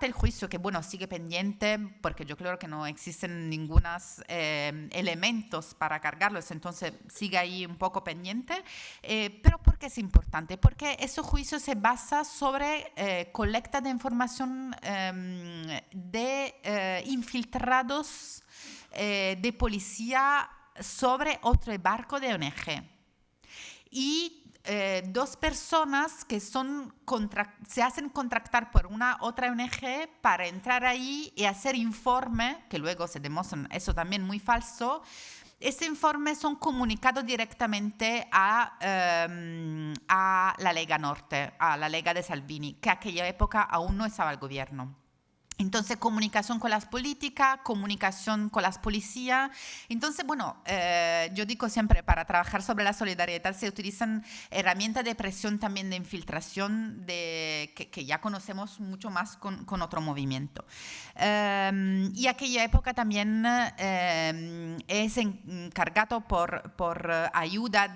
el juicio, que bueno, sigue pendiente porque yo creo que no existen ningunos elementos para cargarlos, entonces sigue ahí un poco pendiente. Pero ¿por qué es importante? Porque ese juicio se basa sobre colecta de información de infiltrados de policía sobre otro barco de ONG. Y dos personas que se hacen contratar por una otra ONG para entrar ahí y hacer informe, que luego se demuestran eso también muy falso. Ese informe son comunicados directamente a la Lega Norte, a la Lega de Salvini, que aquella época aún no estaba al gobierno. Entonces, comunicación con las políticas, comunicación con las policías. Entonces, bueno, yo digo siempre, para trabajar sobre la solidaridad se utilizan herramientas de presión también de infiltración que ya conocemos mucho más con otro movimiento. Y aquella época también es encargado por ayuda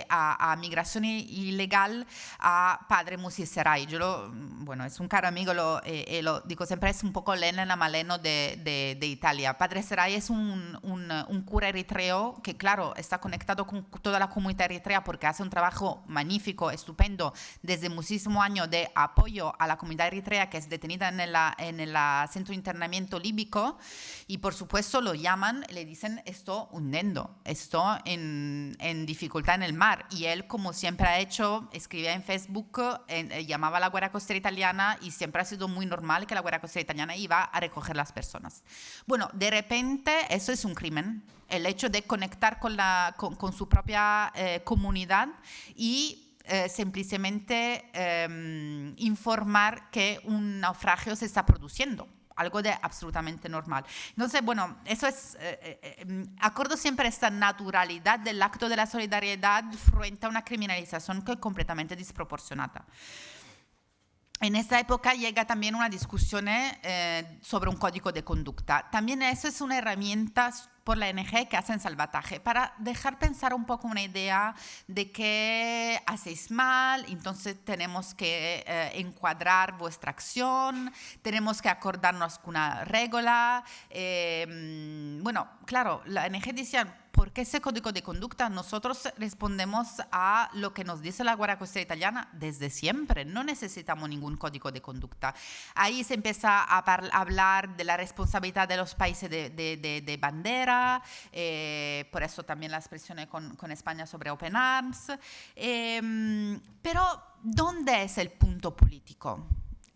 a migración ilegal a padre Musiseray. Bueno, es un caro amigo, lo digo siempre, es un poco Elena Maleno de Italia. Padre Seray es un cura eritreo que, claro, está conectado con toda la comunidad eritrea porque hace un trabajo magnífico, estupendo, desde muchísimos años de apoyo a la comunidad eritrea que es detenida en el centro de internamiento líbico. Y, por supuesto, lo llaman, le dicen, esto hundiendo, esto en dificultad en el mar. Y él, como siempre ha hecho, escribía en Facebook, llamaba a la Guardia Costera Italiana y siempre ha sido muy normal que la Guardia Costera Italiana iba a recoger las personas. Bueno, de repente eso es un crimen, el hecho de conectar con su propia comunidad y simplemente informar que un naufragio se está produciendo. Algo de absolutamente normal. Entonces, bueno, eso es, acuerdo siempre esta naturalidad del acto de la solidaridad frente a una criminalización que es completamente desproporcionada. En esta época llega también una discusión sobre un código de conducta. También eso es una herramienta por la ONG que hacen salvataje para dejar pensar un poco una idea de que hacéis mal, entonces tenemos que encuadrar vuestra acción, tenemos que acordarnos con una regla. Bueno, claro, la ONG decía, ¿por qué ese código de conducta? Nosotros respondemos a lo que nos dice la Guardia Costera Italiana desde siempre. No necesitamos ningún código de conducta. Ahí se empieza a hablar de la responsabilidad de los países de bandera, por eso también la expresión con España sobre Open Arms. Pero, ¿dónde es el punto político?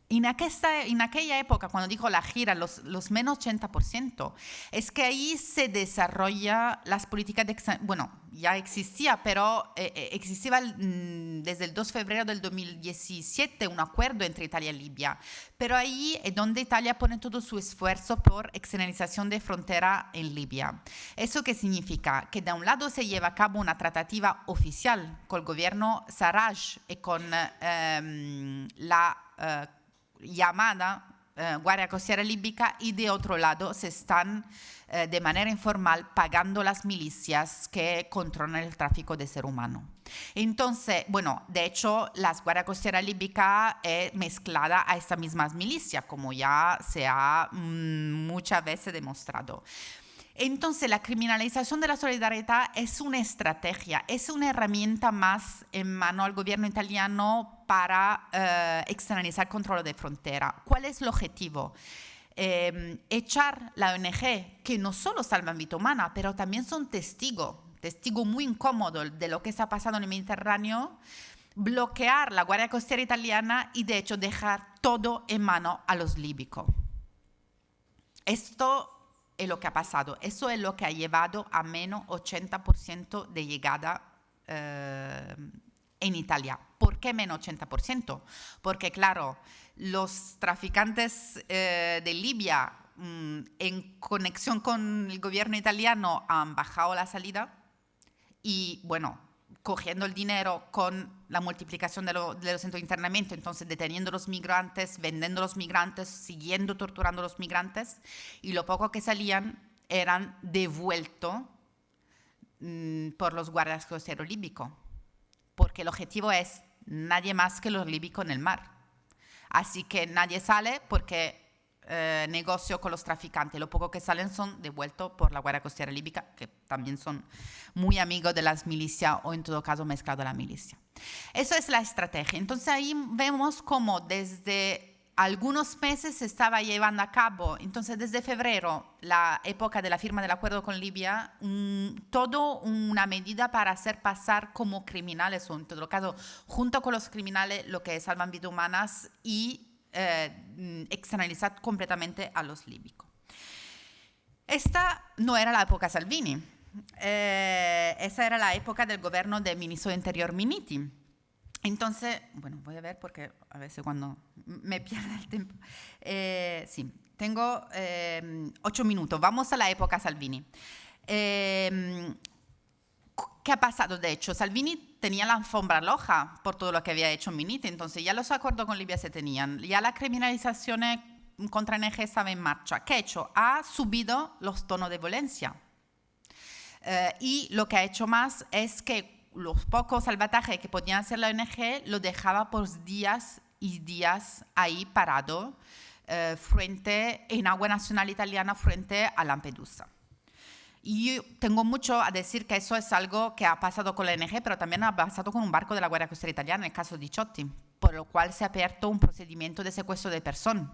En aquella época, cuando dijo la gira, los menos 80%, es que ahí se desarrolla las políticas de... Bueno, ya existía, pero existía desde el 2 de febrero del 2017 un acuerdo entre Italia y Libia. Pero ahí es donde Italia pone todo su esfuerzo por externalización de frontera en Libia. ¿Eso qué significa? Que de un lado se lleva a cabo una tratativa oficial con el gobierno Sarraj y con la... llamada Guardia Costera Líbica, y de otro lado se están de manera informal pagando las milicias que controlan el tráfico de ser humano. Entonces, bueno, de hecho, la Guardia Costera Líbica es mezclada a estas mismas milicias, como ya se ha muchas veces demostrado. Entonces, la criminalización de la solidaridad es una estrategia, es una herramienta más en mano al gobierno italiano para externalizar control de frontera. ¿Cuál es el objetivo? Echar la ONG, que no solo salvan vida humana, pero también son testigos muy incómodos de lo que está pasando en el Mediterráneo, bloquear la Guardia Costera Italiana y, de hecho, dejar todo en mano a los líbicos. Esto es lo que ha pasado. Eso es lo que ha llevado a menos 80% de llegada en Italia. ¿Por qué menos 80%? Porque, claro, los traficantes de Libia, en conexión con el gobierno italiano, han bajado la salida y, bueno, cogiendo el dinero con la multiplicación de los centros de internamiento, entonces deteniendo los migrantes, vendiendo los migrantes, siguiendo torturando los migrantes, y lo poco que salían eran devueltos por los guardias costeros líbicos, porque el objetivo es nadie más que los líbicos en el mar. Así que nadie sale porque negocio con los traficantes. Lo poco que salen son devueltos por la Guardia Costera Líbica, que también son muy amigos de las milicias o en todo caso mezclados a la milicia. Eso es la estrategia. Entonces ahí vemos cómo desde algunos meses se estaba llevando a cabo, entonces desde febrero, la época de la firma del acuerdo con Libia, todo una medida para hacer pasar como criminales, o en todo caso, junto con los criminales, lo que salvan vidas humanas y externalizar completamente a los líbicos. Esta no era la época Salvini, esa era la época del gobierno del ministro de Interior Minniti. Entonces, bueno, voy a ver porque a veces cuando me pierde el tiempo. Sí, tengo 8 minutos. Vamos a la época Salvini. ¿Qué ha pasado? De hecho, Salvini tenía la alfombra roja por todo lo que había hecho Minniti, entonces ya los acuerdos con Libia se tenían, ya la criminalización contra NG estaba en marcha. ¿Qué ha hecho? Ha subido los tonos de violencia. Y lo que ha hecho más es que los pocos salvatajes que podían hacer la ONG lo dejaba por días y días ahí parado en agua nacional italiana frente a Lampedusa. Y tengo mucho a decir que eso es algo que ha pasado con la ONG, pero también ha pasado con un barco de la Guardia Costera Italiana, en el caso de Diciotti, por lo cual se ha abierto un procedimiento de secuestro de personas,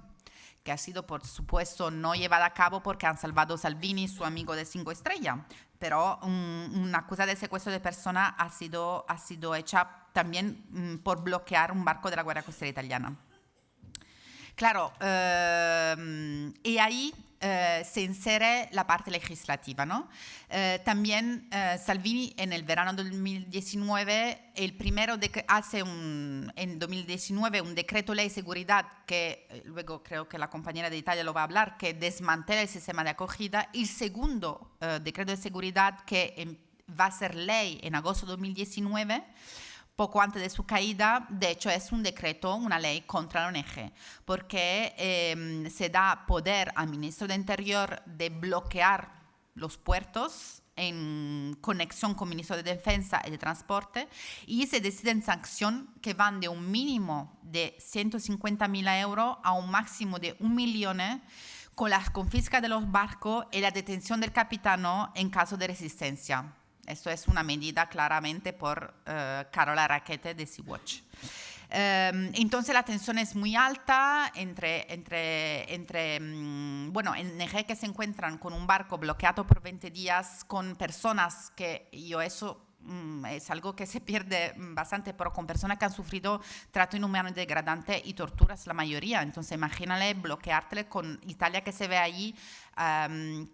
que ha sido, por supuesto, no llevado a cabo porque han salvado Salvini, su amigo de 5 estrellas, pero una acusa de secuestro de personas ha sido hecha también por bloquear un barco de la Guardia Costera Italiana. Claro, y ahí se insere la parte legislativa, ¿no? También Salvini en el verano del 2019, el primero hace en 2019 un decreto ley de seguridad que luego creo que la compañera de Italia lo va a hablar, que desmantela el sistema de acogida. El segundo decreto de seguridad que va a ser ley en agosto de 2019, poco antes de su caída, de hecho es un decreto, una ley contra la ONG, porque se da poder al ministro de Interior de bloquear los puertos en conexión con el ministro de Defensa y de Transporte, y se deciden sanciones que van de un mínimo de 150.000 euros a un máximo de 1 millón, con la confisca de los barcos y la detención del capitano en caso de resistencia. Esto es una medida claramente por Carola Rackete de Sea-Watch. Entonces la tensión es muy alta entre NG que se encuentran con un barco bloqueado por 20 días con personas que eso es algo que se pierde bastante, pero con personas que han sufrido trato inhumano y degradante y torturas la mayoría. Entonces imagínale bloqueártele con Italia que se ve allí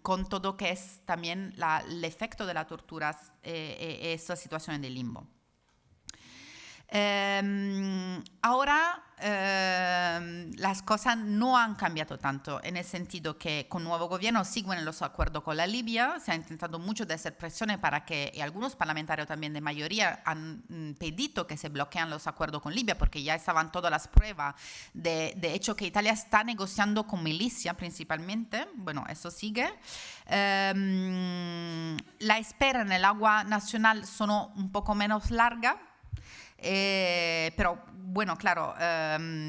con todo que es también el efecto de las torturas estas situaciones de limbo. Ahora las cosas no han cambiado tanto en el sentido que con el nuevo gobierno siguen los acuerdos con la Libia, se ha intentado mucho de hacer presiones para que, y algunos parlamentarios también de mayoría han pedido que se bloqueen los acuerdos con Libia porque ya estaban todas las pruebas de hecho que Italia está negociando con milicia principalmente, bueno, eso sigue. La espera en el agua nacional son un poco menos larga. Pero bueno, claro,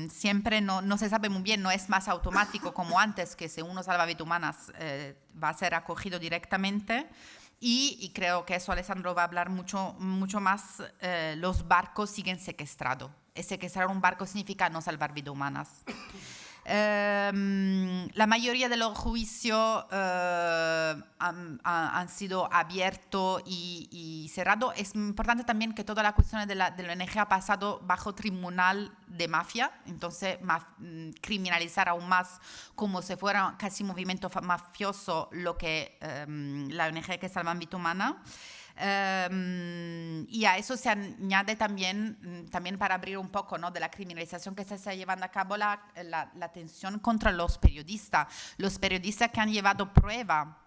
siempre no se sabe muy bien, no es más automático como antes, que si uno salva vidas humanas va a ser acogido directamente. Y creo que eso Alessandro va a hablar mucho más, los barcos siguen secuestrados. Y secuestrar un barco significa no salvar vidas humanas. La mayoría de los juicios han sido abiertos y cerrados. Es importante también que toda la cuestión de la ONG ha pasado bajo tribunal de mafia, entonces criminalizar aún más como si fuera casi movimiento mafioso lo que la ONG que salvan vidas humanas. Y a eso se añade también para abrir un poco, ¿no?, de la criminalización que se está llevando a cabo la tensión contra los periodistas que han llevado prueba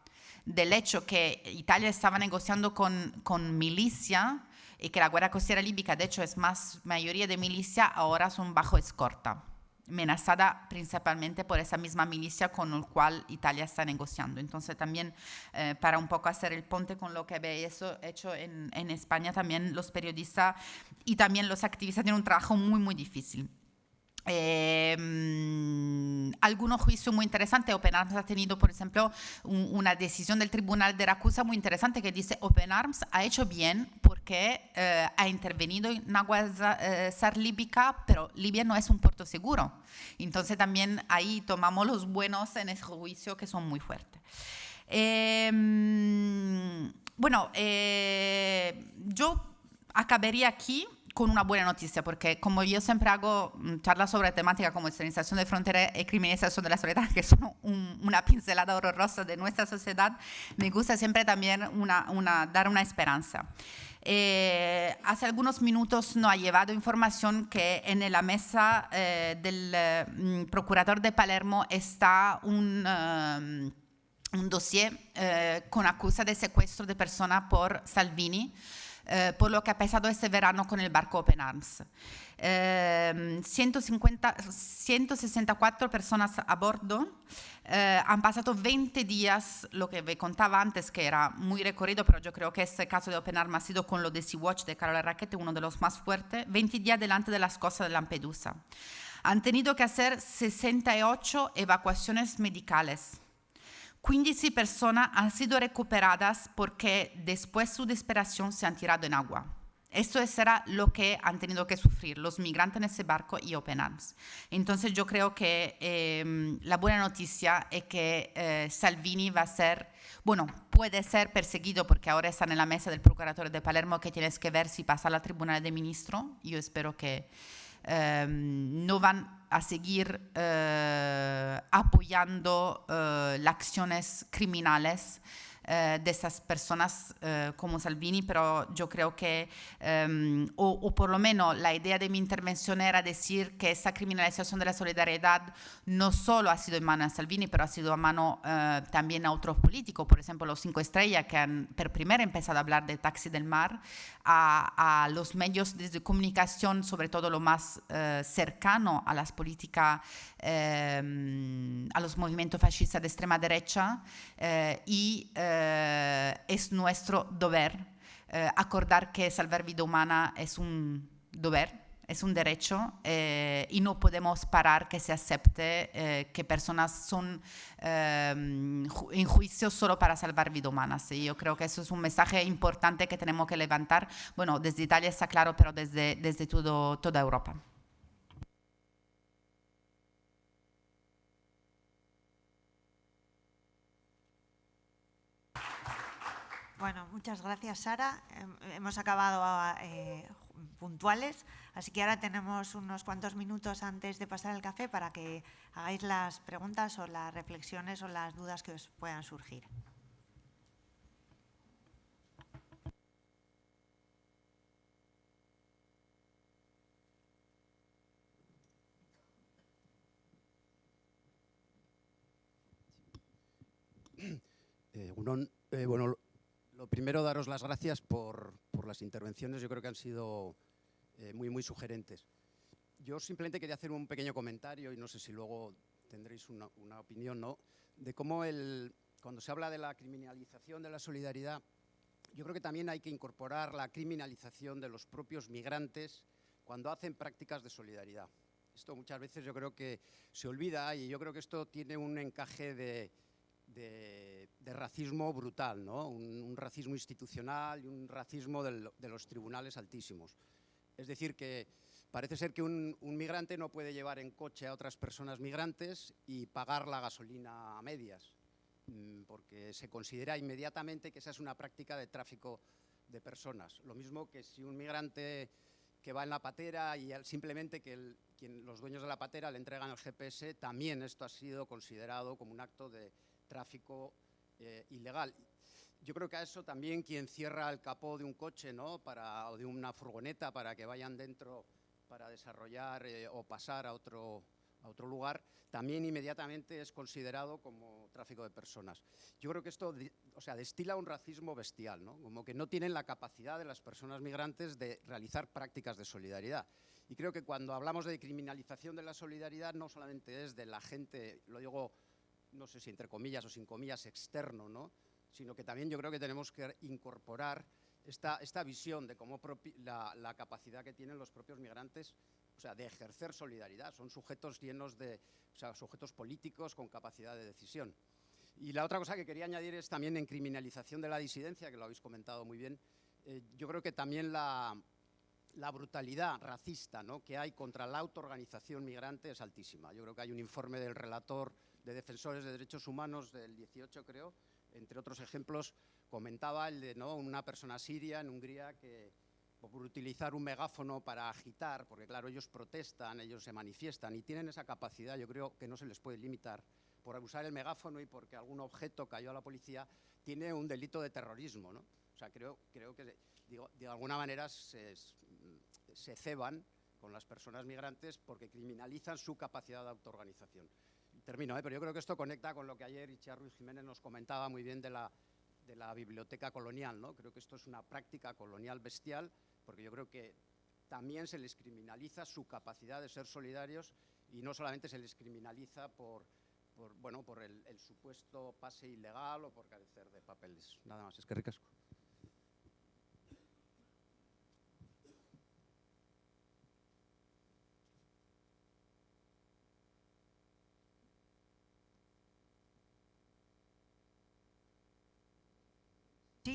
del hecho que Italia estaba negociando con milicia y que la Guardia Costera Líbica, de hecho, es más mayoría de milicia, ahora son bajo escolta, amenazada principalmente por esa misma milicia con la cual Italia está negociando. Entonces también para un poco hacer el puente con lo que habéis hecho en España, también los periodistas y también los activistas tienen un trabajo muy, muy difícil. Algunos juicios muy interesantes. Open Arms ha tenido, por ejemplo, una decisión del Tribunal de Ragusa muy interesante que dice Open Arms ha hecho bien porque ha intervenido en aguas líbica, pero Libia no es un puerto seguro. Entonces también ahí tomamos los buenos en ese juicio que son muy fuertes. Bueno, yo acabaría aquí con una buena noticia, porque como yo siempre hago charlas sobre temáticas como externalización de fronteras y criminalización de la soledad, que son una pincelada horrorosa de nuestra sociedad, me gusta siempre también dar una esperanza. Hace algunos minutos nos ha llevado información que en la mesa del procurador de Palermo está un dossier con acusa de secuestro de persona por Salvini, por lo que ha pasado este verano con el barco Open Arms. 164 personas a bordo, han pasado 20 días, lo que me contaba antes, que era muy recorrido, pero yo creo que este caso de Open Arms ha sido con lo de Sea-Watch de Carola Rackete, uno de los más fuertes, 20 días delante de las costas de Lampedusa. Han tenido que hacer 68 evacuaciones medicales. 15 personas han sido recuperadas porque después de su desesperación se han tirado en agua. Esto será lo que han tenido que sufrir los migrantes en ese barco y Open Arms. Entonces yo creo que la buena noticia es que Salvini va a ser, bueno, puede ser perseguido porque ahora están en la mesa del procurador de Palermo que tienes que ver si pasa a la tribunal de ministros. Yo espero que no van a seguir apoyando las acciones criminales de esas personas como Salvini, pero yo creo que, o por lo menos la idea de mi intervención era decir que esa criminalización de la solidaridad no solo ha sido en mano de Salvini, pero ha sido a mano también a otros políticos, por ejemplo los 5 Estrellas, que han por primero empezado a hablar de taxi del mar, a los medios de comunicación, sobre todo lo más cercano a las políticas, a los movimientos fascistas de extrema derecha, y es nuestro deber acordar que salvar vida humana es un deber, es un derecho, y no podemos parar que se acepte que personas son en juicio solo para salvar vida humana. ¿Sí? Yo creo que eso es un mensaje importante que tenemos que levantar. Bueno, desde Italia está claro, pero desde toda Europa. Bueno, muchas gracias, Sara. Hemos acabado puntuales, así que ahora tenemos unos cuantos minutos antes de pasar el café para que hagáis las preguntas o las reflexiones o las dudas que os puedan surgir. Bueno, lo primero, daros las gracias por las intervenciones. Yo creo que han sido muy sugerentes. Yo simplemente quería hacer un pequeño comentario, y no sé si luego tendréis una opinión, ¿no?, de cómo cuando se habla de la criminalización de la solidaridad, yo creo que también hay que incorporar la criminalización de los propios migrantes cuando hacen prácticas de solidaridad. Esto muchas veces yo creo que se olvida, y yo creo que esto tiene un encaje de racismo brutal, ¿no? Un racismo institucional y un racismo de los tribunales altísimos. Es decir, que parece ser que un migrante no puede llevar en coche a otras personas migrantes y pagar la gasolina a medias, porque se considera inmediatamente que esa es una práctica de tráfico de personas. Lo mismo que si un migrante que va en la patera y simplemente que los dueños de la patera le entregan el GPS, también esto ha sido considerado como un acto de tráfico ilegal. Yo creo que a eso también quien cierra el capó de un coche, ¿no?, o de una furgoneta para que vayan dentro para desarrollar o pasar a otro lugar, también inmediatamente es considerado como tráfico de personas. Yo creo que esto, destila un racismo bestial, ¿no?, como que no tienen la capacidad de las personas migrantes de realizar prácticas de solidaridad. Y creo que cuando hablamos de criminalización de la solidaridad, no solamente es de la gente, lo digo, no sé si entre comillas o sin comillas, externo, ¿no?, sino que también yo creo que tenemos que incorporar esta visión de cómo la capacidad que tienen los propios migrantes, o sea, de ejercer solidaridad. Son sujetos llenos de, o sea, sujetos políticos con capacidad de decisión. Y la otra cosa que quería añadir es también en criminalización de la disidencia, que lo habéis comentado muy bien. Yo creo que también la brutalidad racista, ¿no?, que hay contra la autoorganización migrante es altísima. Yo creo que hay un informe del relator de Defensores de Derechos Humanos del 18, creo, entre otros ejemplos, comentaba el de, ¿no?, una persona siria en Hungría que, por utilizar un megáfono para agitar, porque claro, ellos protestan, ellos se manifiestan y tienen esa capacidad, yo creo que no se les puede limitar, por usar el megáfono y porque algún objeto cayó a la policía, tiene un delito de terrorismo, ¿no? O sea, creo que, digo, de alguna manera se ceban con las personas migrantes porque criminalizan su capacidad de autoorganización. Termino, pero yo creo que esto conecta con lo que ayer Itziar Ruiz Jiménez nos comentaba muy bien de la biblioteca colonial, ¿no? Creo que esto es una práctica colonial bestial, porque yo creo que también se les criminaliza su capacidad de ser solidarios y no solamente se les criminaliza por el supuesto pase ilegal o por carecer de papeles. Nada más, es que ricasco.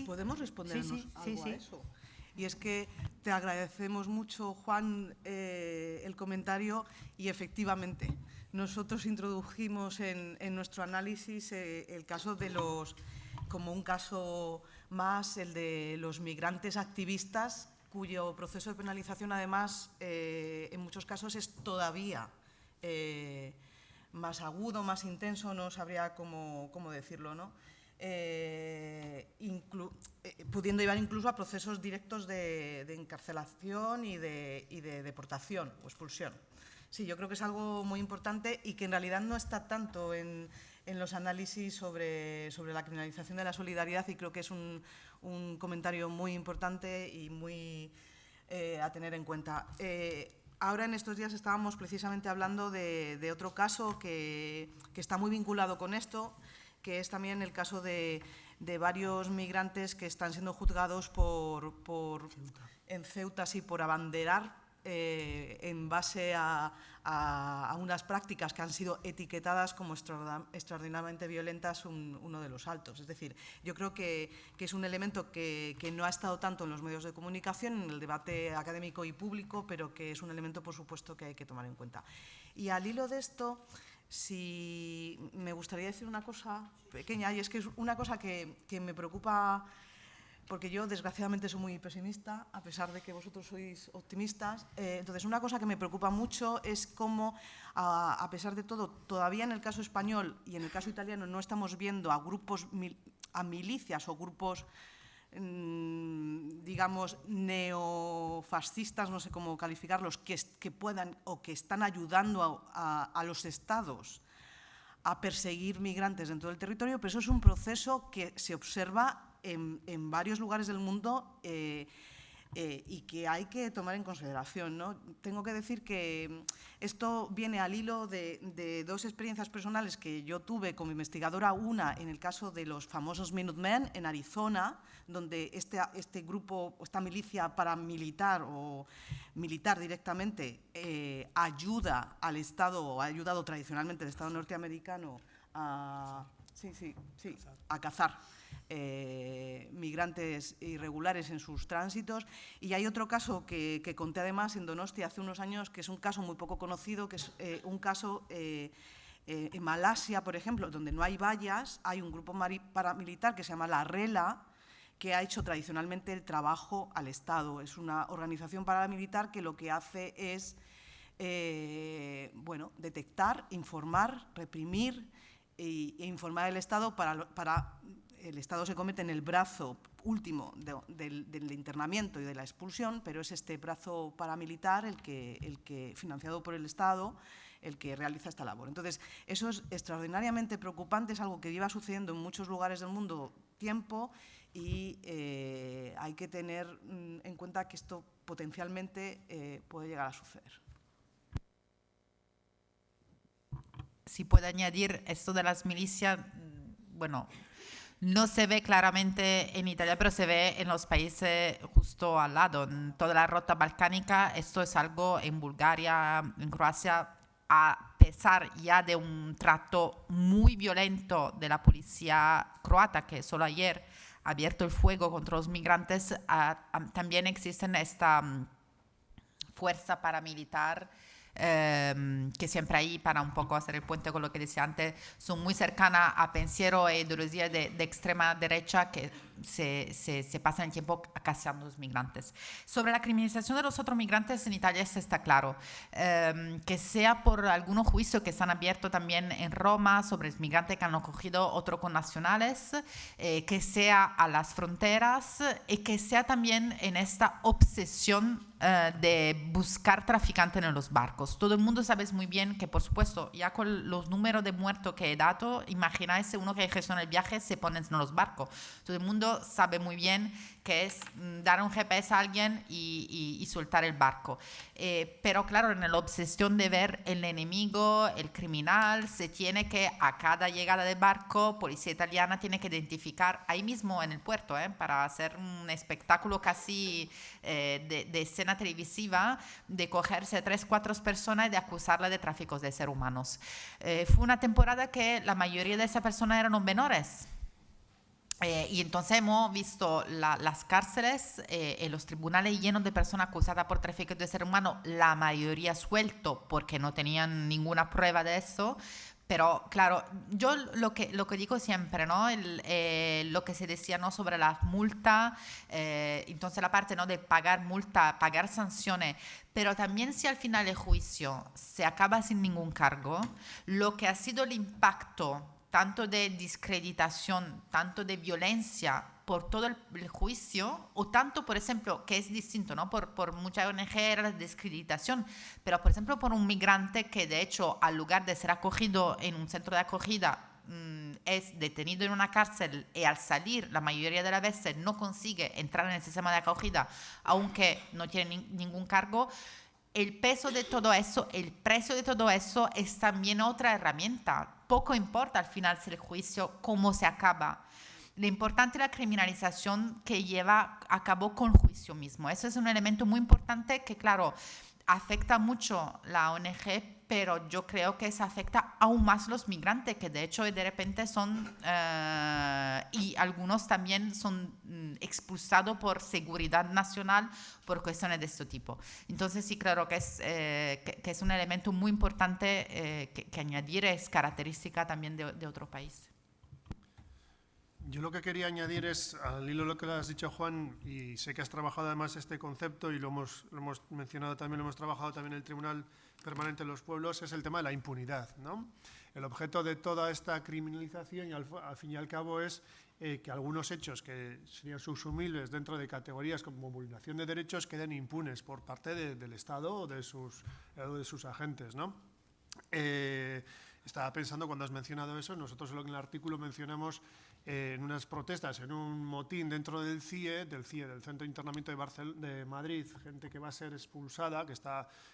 ¿Podemos respondernos algo sí. a eso? Y es que te agradecemos mucho, Juan, el comentario y efectivamente nosotros introdujimos en nuestro análisis el caso de como un caso más, el de los migrantes activistas, cuyo proceso de penalización además en muchos casos es todavía más agudo, más intenso, no sabría cómo decirlo, ¿no? Pudiendo llevar incluso a procesos directos de encarcelación y de deportación o expulsión. Sí, yo creo que es algo muy importante y que en realidad no está tanto en los análisis sobre la criminalización de la solidaridad, y creo que es un comentario muy importante y muy a tener en cuenta. Ahora en estos días estábamos precisamente hablando de otro caso que está muy vinculado con esto, que es también el caso de varios migrantes que están siendo juzgados en Ceuta, sí, por abanderar en base a unas prácticas que han sido etiquetadas como extraordinariamente violentas uno de los altos. Es decir, yo creo que es un elemento que no ha estado tanto en los medios de comunicación, en el debate académico y público, pero que es un elemento, por supuesto, que hay que tomar en cuenta. Y al hilo de esto, si me gustaría decir una cosa pequeña, y es que es una cosa que me preocupa, porque yo desgraciadamente soy muy pesimista, a pesar de que vosotros sois optimistas. Entonces, una cosa que me preocupa mucho es cómo, a pesar de todo, todavía en el caso español y en el caso italiano no estamos viendo a grupos, a milicias o grupos, digamos, neofascistas, no sé cómo calificarlos, que puedan o que están ayudando a los estados a perseguir migrantes dentro del territorio, pero eso es un proceso que se observa en varios lugares del mundo y que hay que tomar en consideración, ¿no? Tengo que decir que esto viene al hilo de dos experiencias personales que yo tuve como investigadora, una en el caso de los famosos Minutemen en Arizona, donde este grupo, esta milicia paramilitar o militar directamente ayuda al Estado, o ha ayudado tradicionalmente al Estado norteamericano a cazar migrantes irregulares en sus tránsitos. Y hay otro caso que conté además en Donostia hace unos años, que es un caso muy poco conocido, que es un caso en Malasia, por ejemplo, donde no hay vallas, hay un grupo paramilitar que se llama la RELA, que ha hecho tradicionalmente el trabajo al Estado. Es una organización paramilitar que lo que hace es detectar, informar, reprimir e informar al Estado para el Estado se convierte en el brazo último del internamiento y de la expulsión, pero es este brazo paramilitar el que financiado por el Estado, el que realiza esta labor. Entonces, eso es extraordinariamente preocupante, es algo que lleva sucediendo en muchos lugares del mundo tiempo y hay que tener en cuenta que esto potencialmente puede llegar a suceder. Si puedo añadir esto de las milicias, bueno, No se ve claramente en Italia, pero se ve en los países justo al lado. En toda la ruta balcánica, esto es algo en Bulgaria, en Croacia, a pesar ya de un trato muy violento de la policía croata, que solo ayer ha abierto el fuego contra los migrantes, también existe esta fuerza paramilitar que siempre ahí, para un poco hacer el puente con lo que decía antes, son muy cercanas a pensiero e ideología de extrema derecha que se pasan el tiempo casteando a los migrantes. Sobre la criminalización de los otros migrantes en Italia está claro, que sea por algunos juicios que se han abierto también en Roma sobre los migrantes que han acogido otros connacionales, que sea a las fronteras y que sea también en esta obsesión de buscar traficantes en los barcos. Todo el mundo sabe muy bien que, por supuesto, ya con los números de muertos que he dado, imagináis uno que gestiona el viaje se pone en los barcos. Todo el mundo sabe muy bien que es dar un GPS a alguien y soltar el barco. Pero claro, en la obsesión de ver el enemigo, el criminal, se tiene que, a cada llegada de barco, policía italiana tiene que identificar ahí mismo en el puerto, para hacer un espectáculo casi de escena televisiva, de cogerse 3-4 personas y de acusarla de tráfico de seres humanos. Fue una temporada que la mayoría de esas personas eran menores. Y entonces hemos visto las cárceles y los tribunales llenos de personas acusadas por tráfico de ser humano, la mayoría suelto porque no tenían ninguna prueba de eso. Pero claro, yo lo que digo siempre, ¿no? Lo que se decía, ¿no? Sobre las multas, entonces la parte, ¿no? De pagar multa, pagar sanciones, pero también si al final del juicio se acaba sin ningún cargo, lo que ha sido el impacto tanto de discreditación, tanto de violencia por todo el juicio, o tanto, por ejemplo, que es distinto, ¿no? Por mucha ONG era la discreditación, pero por ejemplo por un migrante que de hecho al lugar de ser acogido en un centro de acogida es detenido en una cárcel y al salir la mayoría de las veces no consigue entrar en el sistema de acogida, aunque no tiene ningún cargo. El peso de todo eso, el precio de todo eso es también otra herramienta. Poco importa al final si el juicio, cómo se acaba. Lo importante es la criminalización que lleva a cabo con el juicio mismo. Eso es un elemento muy importante que, claro, afecta mucho la ONG, pero yo creo que eso afecta aún más a los migrantes, que de hecho de repente son, y algunos también son expulsados por seguridad nacional por cuestiones de este tipo. Entonces sí, claro que es un elemento muy importante que añadir, es característica también de otro país. Yo lo que quería añadir es, al hilo de lo que has dicho, Juan, y sé que has trabajado además este concepto y lo hemos mencionado también, lo hemos trabajado también en el Tribunal Permanente de los Pueblos, es el tema de la impunidad, ¿no? El objeto de toda esta criminalización, y al fin y al cabo, es que algunos hechos que serían subsumibles dentro de categorías como vulneración de derechos queden impunes por parte del Estado o de sus agentes, ¿no? Estaba pensando cuando has mencionado eso, nosotros en el artículo mencionamos en unas protestas, en un motín dentro del CIE, del Centro de Internamiento de Madrid, gente que va a ser expulsada,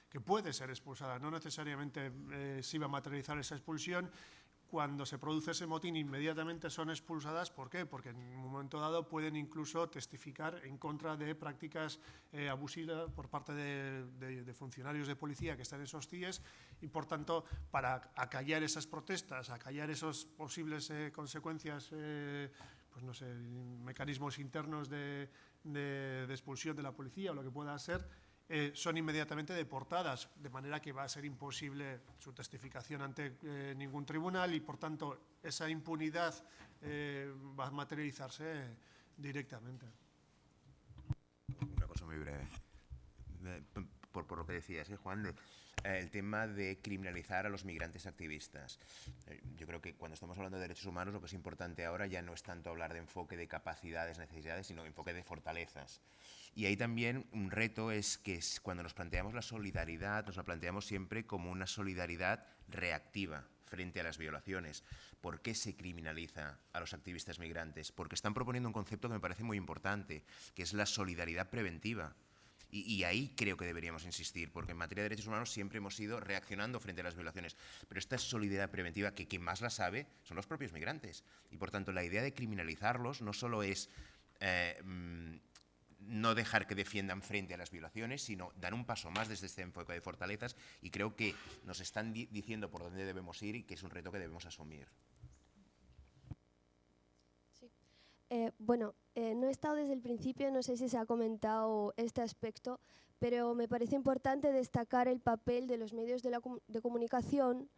que puede ser expulsada, no necesariamente se iba a materializar esa expulsión. Cuando se produce ese motín, inmediatamente son expulsadas. ¿Por qué? Porque en un momento dado pueden incluso testificar en contra de prácticas abusivas por parte de funcionarios de policía que están en esos CIEs y, por tanto, para acallar esas protestas, acallar esas posibles consecuencias, pues no sé, mecanismos internos de expulsión de la policía o lo que pueda ser, son inmediatamente deportadas, de manera que va a ser imposible su testificación ante ningún tribunal y, por tanto, esa impunidad va a materializarse directamente. Una cosa muy breve. Por lo que decías, Juan, el tema de criminalizar a los migrantes activistas. Yo creo que cuando estamos hablando de derechos humanos, lo que es importante ahora ya no es tanto hablar de enfoque de capacidades, necesidades, sino enfoque de fortalezas. Y ahí también un reto es que cuando nos planteamos la solidaridad, nos la planteamos siempre como una solidaridad reactiva frente a las violaciones. ¿Por qué se criminaliza a los activistas migrantes? Porque están proponiendo un concepto que me parece muy importante, que es la solidaridad preventiva. Y ahí creo que deberíamos insistir, porque en materia de derechos humanos siempre hemos ido reaccionando frente a las violaciones. Pero esta solidaridad preventiva, que quien más la sabe son los propios migrantes. Y por tanto, la idea de criminalizarlos no solo es no dejar que defiendan frente a las violaciones, sino dar un paso más desde este enfoque de fortalezas, y creo que nos están diciendo por dónde debemos ir y que es un reto que debemos asumir. Sí. Bueno, no he estado desde el principio, no sé si se ha comentado este aspecto, pero me parece importante destacar el papel de los medios de comunicación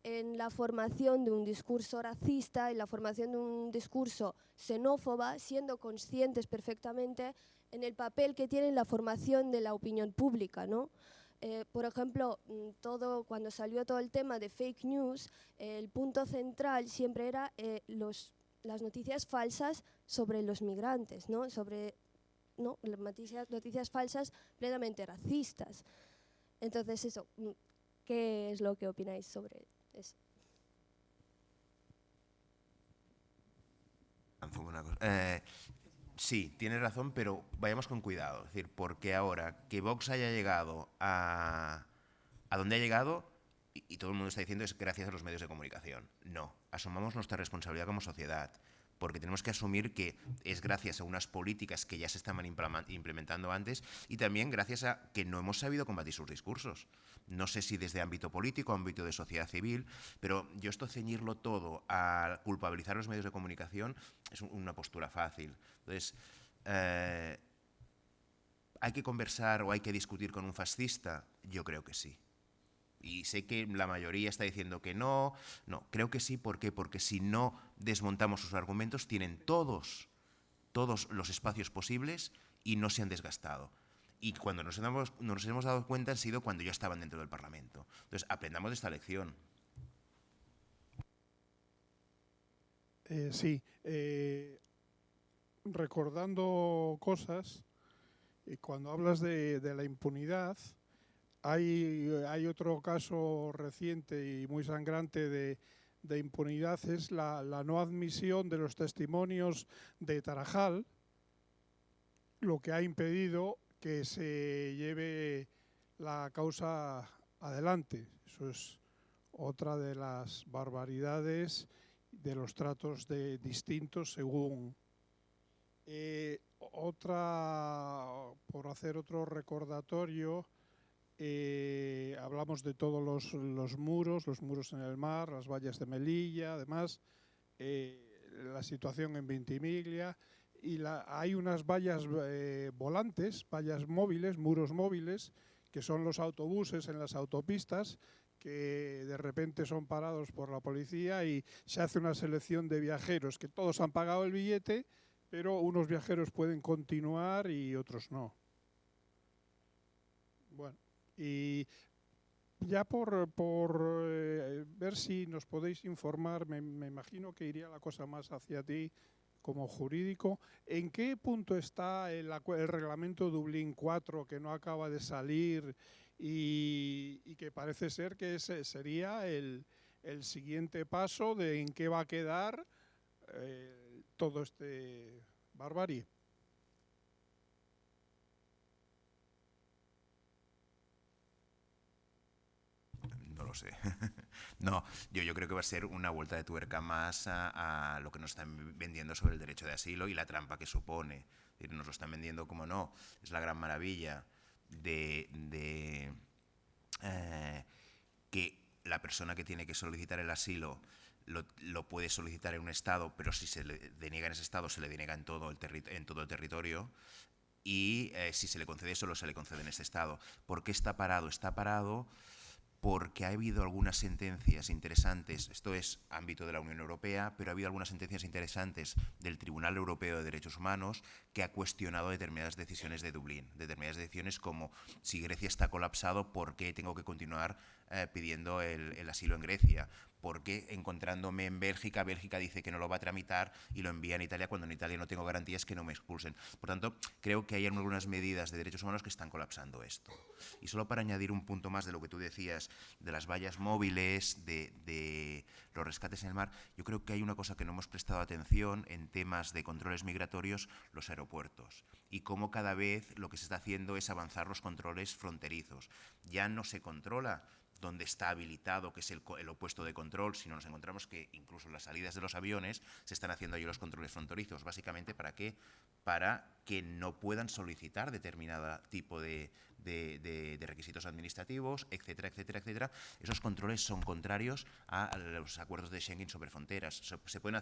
en la formación de un discurso racista, en la formación de un discurso xenófoba, siendo conscientes perfectamente en el papel que tiene en la formación de la opinión pública, ¿no? Por ejemplo, cuando salió todo el tema de fake news, el punto central siempre era las noticias falsas sobre los migrantes, ¿no? Noticias falsas plenamente racistas. Entonces, eso, ¿qué es lo que opináis sobre eso? Sí, tienes razón, pero vayamos con cuidado. Es decir, porque ahora que Vox haya llegado a donde ha llegado, y todo el mundo está diciendo es gracias a los medios de comunicación. No, asumamos nuestra responsabilidad como sociedad, porque tenemos que asumir que es gracias a unas políticas que ya se estaban implementando antes, y también gracias a que no hemos sabido combatir sus discursos. No sé si desde ámbito político, ámbito de sociedad civil, pero yo esto ceñirlo todo a culpabilizar a los medios de comunicación es una postura fácil. Entonces, ¿hay que conversar o hay que discutir con un fascista? Yo creo que sí. Y sé que la mayoría está diciendo que no. No, creo que sí. ¿Por qué? Porque si no desmontamos sus argumentos, tienen todos los espacios posibles y no se han desgastado. Y cuando nos hemos dado cuenta han sido cuando ya estaban dentro del Parlamento. Entonces, aprendamos de esta lección. Sí. Recordando cosas, cuando hablas de la impunidad, hay otro caso reciente y muy sangrante de impunidad, es la no admisión de los testimonios de Tarajal, lo que ha impedido que se lleve la causa adelante. Eso es otra de las barbaridades de los tratos distintos según. Por hacer otro recordatorio, hablamos de todos los muros en el mar, las vallas de Melilla, además, la situación en Ventimiglia, y hay unas vallas volantes, vallas móviles, muros móviles, que son los autobuses en las autopistas, que de repente son parados por la policía y se hace una selección de viajeros, que todos han pagado el billete, pero unos viajeros pueden continuar y otros no. Bueno, y ya por ver si nos podéis informar, me imagino que iría la cosa más hacia ti como jurídico. ¿En qué punto está el reglamento Dublín 4 que no acaba de salir y que parece ser que ese sería el siguiente paso de en qué va a quedar todo este barbarie? No lo sé. No, yo creo que va a ser una vuelta de tuerca más a lo que nos están vendiendo sobre el derecho de asilo y la trampa que supone. Es decir, nos lo están vendiendo como no, es la gran maravilla de que la persona que tiene que solicitar el asilo lo puede solicitar en un estado, pero si se le deniega en ese estado, se le deniega en todo el territorio, y si se le concede, solo se le concede en ese estado. ¿Por qué está parado? Está parado porque ha habido algunas sentencias interesantes, esto es ámbito de la Unión Europea, pero ha habido algunas sentencias interesantes del Tribunal Europeo de Derechos Humanos que ha cuestionado determinadas decisiones de Dublín, determinadas decisiones como si Grecia está colapsado, ¿por qué tengo que continuar pidiendo el asilo en Grecia? porque encontrándome en Bélgica, Bélgica dice que no lo va a tramitar y lo envía en Italia cuando en Italia no tengo garantías que no me expulsen. Por tanto, creo que hay algunas medidas de derechos humanos que están colapsando esto. Y solo para añadir un punto más de lo que tú decías, de las vallas móviles, de los rescates en el mar, yo creo que hay una cosa que no hemos prestado atención en temas de controles migratorios, los aeropuertos. Y cómo cada vez lo que se está haciendo es avanzar los controles fronterizos. Ya no se controla donde está habilitado, que es el puesto de control, sino nos encontramos que incluso en las salidas de los aviones se están haciendo allí los controles fronterizos. Básicamente, ¿para qué? Para que no puedan solicitar determinado tipo de requisitos administrativos, etcétera, etcétera, etcétera. Esos controles son contrarios a los acuerdos de Schengen sobre fronteras. Se pueden